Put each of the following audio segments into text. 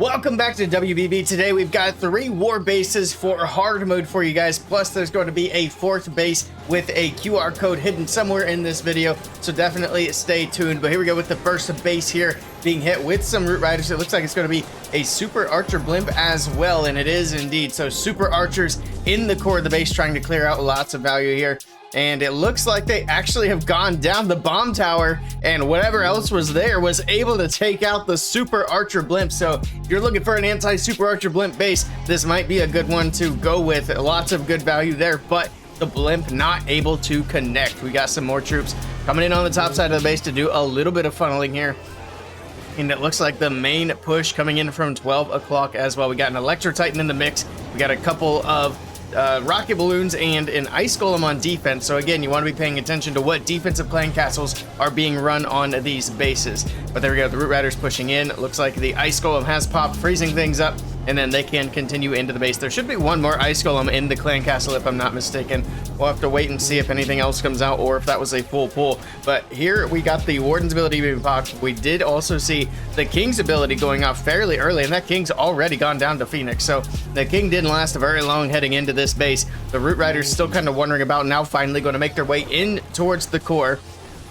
Welcome back to WBB. Today we've got 3 war bases for hard mode for you guys, plus there's going to be a 4th base with a QR code hidden somewhere in this video, so definitely stay tuned. But here we go with the first base here being hit with some root riders. It looks like it's going to be a super archer blimp as well, and it is indeed. So super archers in the core of the base trying to clear out lots of value here. And it looks like they actually have gone down the bomb tower, and whatever else was there was able to take out the super archer blimp. So if you're looking for an anti-super archer blimp base, this might be a good one to go with. Lots of good value there, but the blimp not able to connect. We got some more troops coming in on the top side of the base to do a little bit of funneling here. And it looks like the main push coming in from 12 o'clock as well. We got an Electro Titan in the mix. We got a couple of rocket balloons and an ice golem on defense. So again, you want to be paying attention to what defensive clan castles are being run on these bases. But there we go, the root riders pushing in. It looks like the ice golem has popped, freezing things up, and then they can continue into the base. There should be one more ice golem in the clan castle if I'm not mistaken. We'll have to wait and see if anything else comes out or if that was a full pull. But here we got the warden's ability being popped. We did also see the king's ability going off fairly early, and that king's already gone down to Phoenix. So the king didn't last very long heading into this base. The root riders still kind of wondering about now finally going to make their way in towards the core.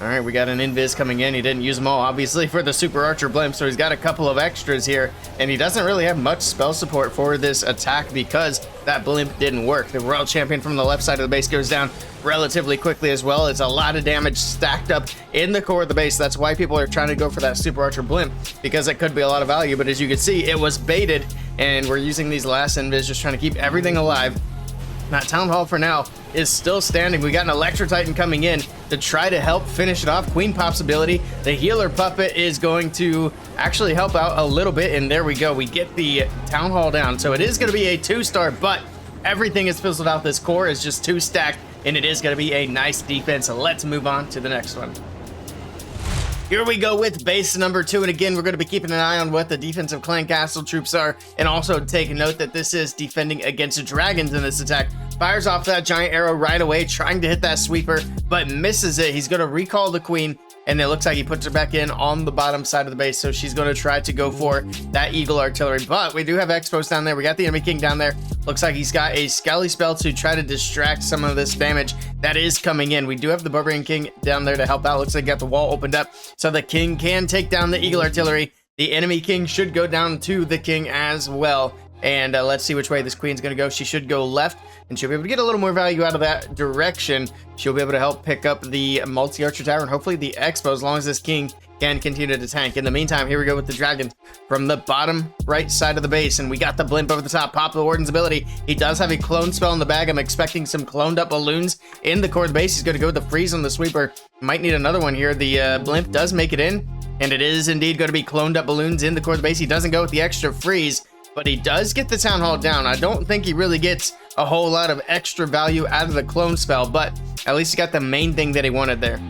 All right, we got an invis coming in. He didn't use them all, obviously, for the super archer blimp, so he's got a couple of extras here, and he doesn't really have much spell support for this attack because that blimp didn't work. The royal champion from the left side of the base goes down relatively quickly as well. It's a lot of damage stacked up in the core of the base. That's why people are trying to go for that super archer blimp, because it could be a lot of value, but as you can see, it was baited, and we're using these last invis just trying to keep everything alive. That town hall for now is still standing. We got an Electro Titan coming in to try to help finish it off. Queen Pop's ability, the healer puppet, is going to actually help out a little bit, and there we go. We get the town hall down, so it is going to be a 2-star, but everything is fizzled out. This core is just 2 stacked, and it is going to be a nice defense. So let's move on to the next one. Here we go with base number 2, and again, we're going to be keeping an eye on what the defensive clan castle troops are, and also take note that this is defending against dragons in this attack. Fires off that giant arrow right away, trying to hit that sweeper, but misses it. He's going to recall the queen, and it looks like he puts her back in on the bottom side of the base, so she's going to try to go for that eagle artillery. But we do have expos down there. We got the enemy king down there. Looks like he's got a Skelly spell to try to distract some of this damage that is coming in. We do have the barbarian king down there to help out. Looks like got the wall opened up, so the king can take down the eagle artillery. The enemy king should go down to the king as well. And let's see which way this queen's going to go. She should go left, and she'll be able to get a little more value out of that direction. She'll be able to help pick up the multi-archer tower and hopefully the expo, as long as this king can continue to tank. In the meantime, here we go with the dragon from the bottom right side of the base, and we got the blimp over the top. Pop the warden's ability. He does have a clone spell in the bag. I'm expecting some cloned up balloons in the core of the base. He's going to go with the freeze on the sweeper. Might need another one here. The blimp does make it in, and it is indeed going to be cloned up balloons in the core of the base. He doesn't go with the extra freeze, but he does get the town hall down. I don't think he really gets a whole lot of extra value out of the clone spell, but at least he got the main thing that he wanted there.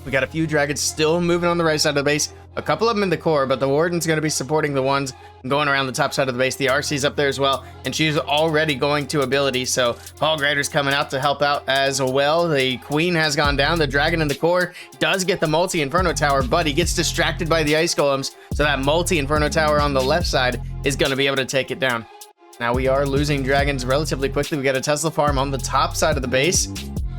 We got a few dragons still moving on the right side of the base, a couple of them in the core, but the warden's going to be supporting the ones going around the top side of the base. The RC's up there as well, and she's already going to ability, so Hog Rider's coming out to help out as well. The queen has gone down. The dragon in the core does get the multi-inferno tower, but he gets distracted by the ice golems, so that multi-inferno tower on the left side is going to be able to take it down. Now we are losing dragons relatively quickly. We got a Tesla farm on the top side of the base,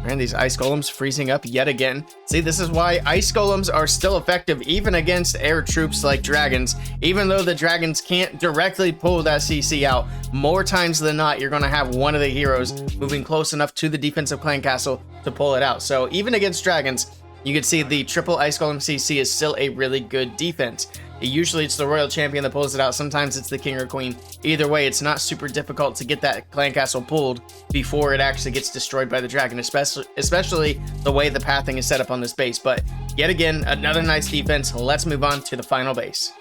and these ice golems freezing up yet again. See, this is why ice golems are still effective even against air troops like dragons. Even though the dragons can't directly pull that CC out, more times than not, you're going to have one of the heroes moving close enough to the defensive clan castle to pull it out. So even against dragons, you can see the triple ice golem CC is still a really good defense. Usually it's the royal champion that pulls it out. Sometimes it's the king or queen. Either way, it's not super difficult to get that clan castle pulled before it actually gets destroyed by the dragon, especially the way the pathing is set up on this base. But yet again, another nice defense. Let's move on to the final base.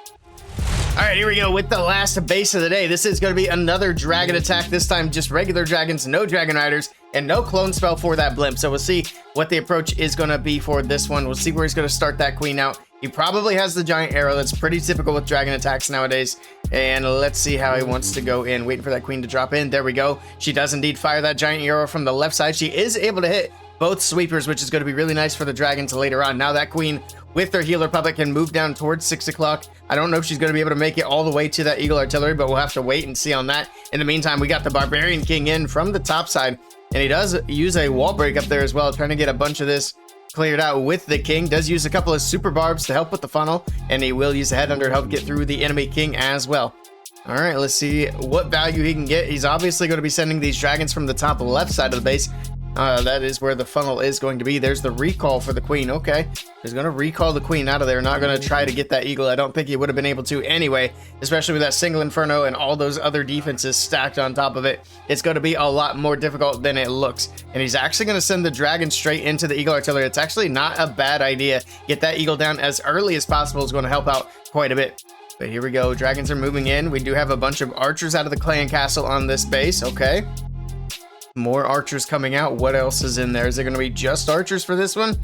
All right, here we go with the last base of the day. This is going to be another dragon attack, this time just regular dragons, no dragon riders, and no clone spell for that blimp. So we'll see what the approach is going to be for this one. We'll see where he's going to start that queen out. He probably has the giant arrow. That's pretty typical with dragon attacks nowadays. And let's see how he wants to go in. Waiting for that queen to drop in. There we go. She does indeed fire that giant arrow from the left side. She is able to hit both sweepers, which is going to be really nice for the dragons later on. Now that queen with their healer puppet can move down towards 6 o'clock. I don't know if she's going to be able to make it all the way to that eagle artillery, but we'll have to wait and see on that. In the meantime, we got the barbarian king in from the top side, and he does use a wall break up there as well, trying to get a bunch of this cleared out with the king. Does use a couple of super barbs to help with the funnel, and he will use a headhunter to help get through the enemy king as well. All right, let's see what value he can get. He's obviously going to be sending these dragons from the top left side of the base. That is where the funnel is going to be. There's the recall for the queen. Okay, he's going to recall the queen out of there. Not going to try to get that eagle. I don't think he would have been able to anyway, especially with that single inferno and all those other defenses stacked on top of it. It's going to be a lot more difficult than it looks. And he's actually going to send the dragon straight into the eagle artillery. It's actually not a bad idea. Get that eagle down as early as possible is going to help out quite a bit. But here we go. Dragons are moving in. We do have a bunch of archers out of the clan castle on this base. Okay. More archers coming out. What else is in there? Is it going to be just archers for this one?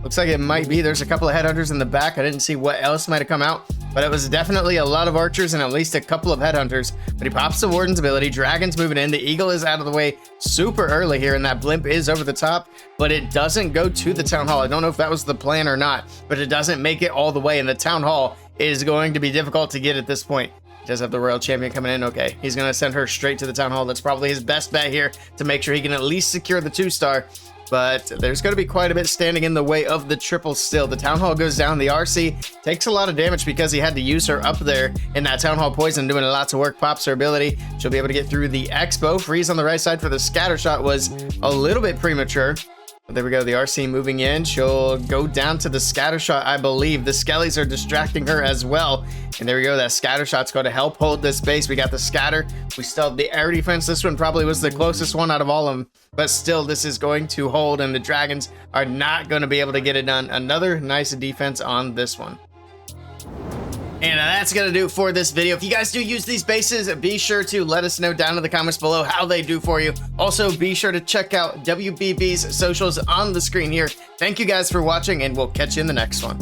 Looks like it might be. There's a couple of headhunters in the back. I didn't see what else might have come out, but it was definitely a lot of archers and at least a couple of headhunters. But he pops the warden's ability. Dragon's moving in. The eagle is out of the way super early here, and that blimp is over the top, but it doesn't go to the town hall. I don't know if that was the plan or not, but it doesn't make it all the way, and the town hall is going to be difficult to get at this point. Does have the royal champion coming in. Okay, he's going to send her straight to the town hall. That's probably his best bet here to make sure he can at least secure the 2-star. But there's going to be quite a bit standing in the way of the triple still. The town hall goes down. The RC takes a lot of damage because he had to use her up there in that town hall poison, doing lots of work. Pops her ability. She'll be able to get through the expo. Freeze on the right side for the scatter shot was a little bit premature. There we go, the RC moving in. She'll go down to the scatter shot, I believe. The skellies are distracting her as well. And there we go, that scatter shot's going to help hold this base. We got the scatter. We still have the air defense. This one probably was the closest one out of all of them. But still, this is going to hold, and the dragons are not going to be able to get it done. Another nice defense on this one. And that's going to do it for this video. If you guys do use these bases, be sure to let us know down in the comments below how they do for you. Also, be sure to check out WBB's socials on the screen here. Thank you guys for watching, and we'll catch you in the next one.